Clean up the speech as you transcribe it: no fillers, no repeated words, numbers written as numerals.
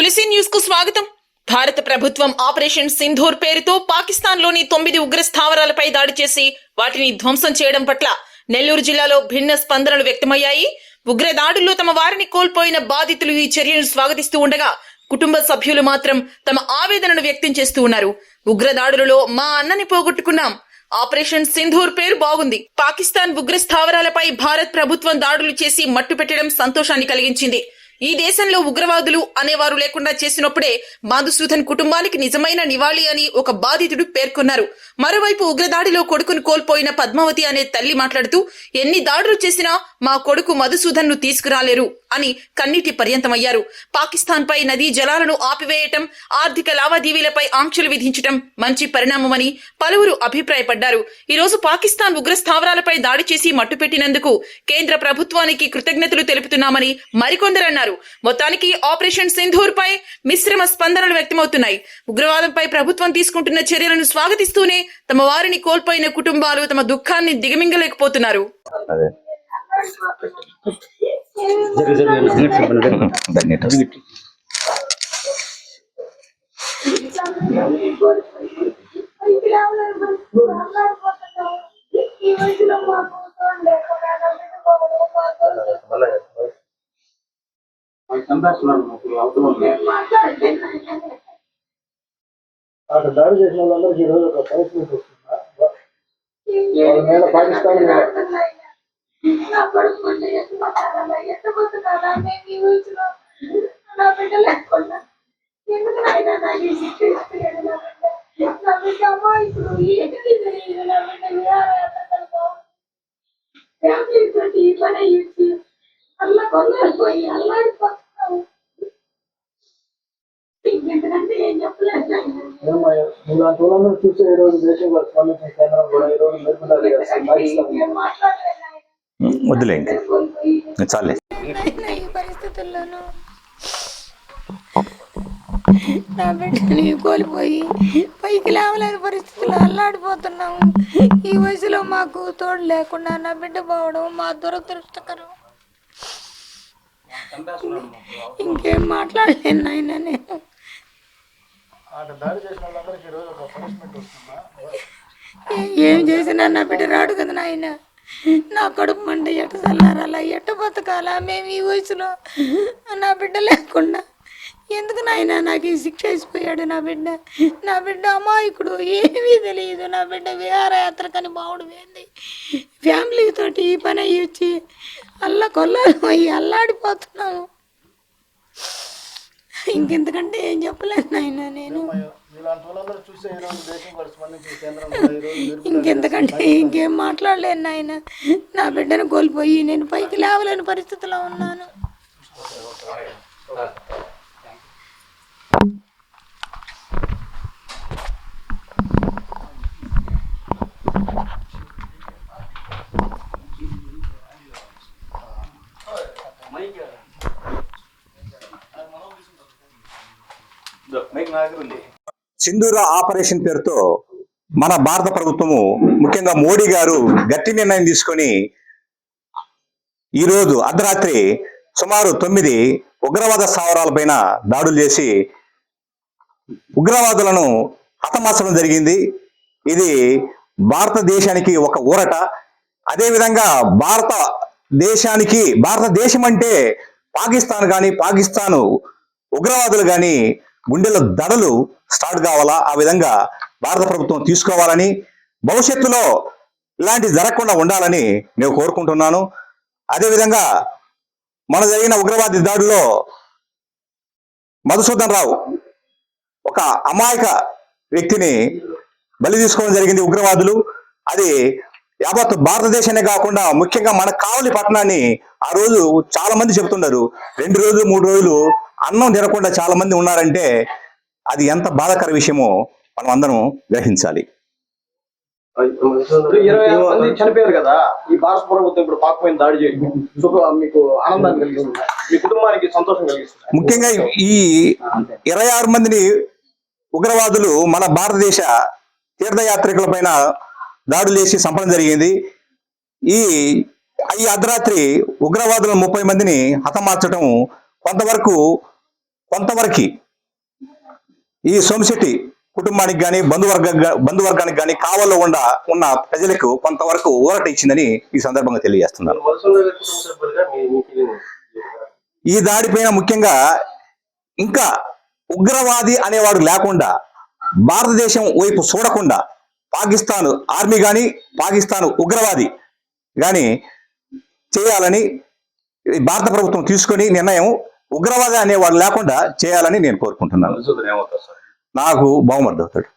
తులసి news కు స్వాగతం. భారత ప్రభుత్వం ఆపరేషన్ సింధూర్ పేరుతో పాకిస్తాన్లోని 9 ఉగ్ర స్థావరాలపై దాడి చేసి వాటిని ధ్వంసం చేయడం పట్ల నెల్లూరు జిల్లాలో భిన్న స్పందనలు వ్యక్తమయ్యాయి. ఉగ్ర దాడుల్లో తమ వారిని కోల్పోయిన బాధితులు ఈ చర్యను స్వాగతిస్తూ ఉండగా, కుటుంబ సభ్యులు మాత్రం తమ ఆవేదనను వ్యక్తం చేస్తూ ఉన్నారు. ఉగ్ర దాడులలో మా అన్నని పోగొట్టుకున్నాం. ఆపరేషన్ సింధూర్ పేరు బాగుంది. పాకిస్తాన్ ఉగ్ర స్థావరాలపై భారత్ ప్రభుత్వం దాడులు చేసి మట్టుపెట్టడం సంతోషాన్ని కలిగించింది. ఈ దేశంలో ఉగ్రవాదులు అనేవారు లేకుండా చేసినప్పుడే మధుసూదన్ కుటుంబానికి నిజమైన నివాళి అని ఒక బాధితుడు పేర్కొన్నారు. మరోవైపు ఉగ్రదాడిలో కొడుకును కోల్పోయిన పద్మావతి అనే తల్లి మాట్లాడుతూ, ఎన్ని దాడులు చేసినా మా కొడుకు మధుసూదన్ ను తీసుకురాలేరు అని కన్నీటి పర్యంతమయ్యారు. పాకిస్తాన్ పై నదీ జలాలను ఆపివేయటం, ఆర్థిక లావాదేవీలపై ఆంక్షలు విధించటం మంచి పరిణామమని పలువురు అభిప్రాయపడ్డారు. ఈ రోజు పాకిస్తాన్ ఉగ్ర స్థావరాలపై దాడి చేసి మట్టుపెట్టినందుకు కేంద్ర ప్రభుత్వానికి కృతజ్ఞతలు తెలుపుతున్నామని మరికొందరు అన్నారు. మొత్తానికి ఆపరేషన్ సింధూర్ పై మిశ్రమ స్పందనలు వ్యక్తమవుతున్నాయి. ఉగ్రవాదంపై ప్రభుత్వం తీసుకుంటున్న చర్యలను స్వాగతిస్తూనే తమ వారిని కోల్పోయిన కుటుంబాలు తమ దుఃఖాన్ని దిగమింగలేకపోతున్నారు. అక్కడ దాడి చేసిన వాళ్ళందరికీ ఈరోజు ఒక పనిష్మెంట్ వస్తుందా? వాళ్ళ మీద పాకిస్తాన్ అల్లా కొన్నారిపోయి అల్లాడిపోతున్నావు. ఇంకెందుకంటే ఏం చెప్పలేదు. ఇలాంటి వాళ్ళందరూ చూస్తే ఈ రోజు దేశం స్పందించిన కేంద్రం కూడా ఈ రోజు వద్దులే చాలే. ఈ పరిస్థితుల్లోనూ నా బిడ్డని కోల్పోయి పైకి లేవలేని పరిస్థితుల్లో అల్లాడిపోతున్నాము. ఈ వయసులో మాకు తోడు లేకుండా నా బిడ్డ పోవడం మా దురదృష్టకరం. ఇంకేం మాట్లాడలేను నాయన. నేను ఏం చేసినా నా బిడ్డ రాడు కదా నాయన. నా కడుపు మంట ఎట్ట చల్లారాలా, ఎట్ట బతకాలా? మేము ఈ వయసులో నా బిడ్డ లేకుండా ఎందుకు నాయన నాకు ఈ శిక్ష అయిపోయాడు. నా బిడ్డ అమాయకుడు, ఏమీ తెలియదు. నా బిడ్డ విహారయాత్రకని బావుడు వేంది. ఫ్యామిలీతోటి ఈ పని అయ్యి వచ్చి కొల్లాలు అయ్యి అల్లాడిపోతున్నాము. ఇంకెంతకంటే ఏం చెప్పలేదు నాయన. నేను ఇంకెంతకంటే ఇంకేం మాట్లాడలేను నాయన. నా బిడ్డను కోల్పోయి నేను పైకి లేవలేని పరిస్థితిలో ఉన్నాను. సింధూర ఆపరేషన్ పేరుతో మన భారత ప్రభుత్వము, ముఖ్యంగా మోడీ గారు గట్టి నిర్ణయం తీసుకొని ఈరోజు అర్ధరాత్రి సుమారు 9 ఉగ్రవాద స్థావరాలపైన దాడులు చేసి ఉగ్రవాదులను హతమార్చడం జరిగింది. ఇది భారతదేశానికి ఒక ఊరట. అదేవిధంగా భారతదేశం అంటే పాకిస్తాన్ కానీ, పాకిస్తాను ఉగ్రవాదులు కానీ గుండెల దడలు స్టార్ట్ కావాలా, ఆ విధంగా భారత ప్రభుత్వం తీసుకోవాలని, భవిష్యత్తులో ఇలాంటి జరగకుండా ఉండాలని నేను కోరుకుంటున్నాను. అదేవిధంగా మన జరిగిన ఉగ్రవాది దాడిలో మధుసూదన్ రావు ఒక అమాయక వ్యక్తిని బలి తీసుకోవడం జరిగింది ఉగ్రవాదులు. అది యావత్ భారతదేశాన్ని కాకుండా ముఖ్యంగా మన కావలి పట్టణాన్ని ఆ రోజు చాలా మంది చెబుతున్నారు, 2 రోజులు 3 రోజులు అన్నం తినకుండా చాలా మంది ఉన్నారంటే అది ఎంత బాధాకర విషయమో మనం అందరం గ్రహించాలి. 20 మంది చనిపోయారు కదా. ఈ భారత ప్రభుత్వం ఇప్పుడు పాక్ పైన దాడి చేయడం మీకు ఆనందాన్ని కలిగిస్తుంది, మీ కుటుంబానికి సంతోషం కలిగిస్తుంది. ముఖ్యంగా ఈ 26 మందిని ఉగ్రవాదులు మన భారతదేశ తీర్థయాత్రికుల పైన దాడులు చేసి చంపడం జరిగింది. ఈ అర్ధరాత్రి ఉగ్రవాదుల 30 మందిని హతమార్చడం కొంతవరకు కొంతవరకు ఈ సోమశెట్టి కుటుంబానికి కానీ బంధువర్గానికి కానీ కావల్లో ఉన్న ప్రజలకు కొంతవరకు ఊరట ఇచ్చిందని ఈ సందర్భంగా తెలియజేస్తున్నాను. ఈ దాడిపైన ముఖ్యంగా ఇంకా ఉగ్రవాది అనేవాడు లేకుండా, భారతదేశం వైపు చూడకుండా పాకిస్తాన్ ఆర్మీ కానీ పాకిస్తాన్ ఉగ్రవాది కానీ చేయాలని భారత ప్రభుత్వం తీసుకొని నిర్ణయం ఉగ్రవాది అనేవాడు లేకుండా చేయాలని నేను కోరుకుంటున్నాను. నాకు బహుమతి అవుతాడు.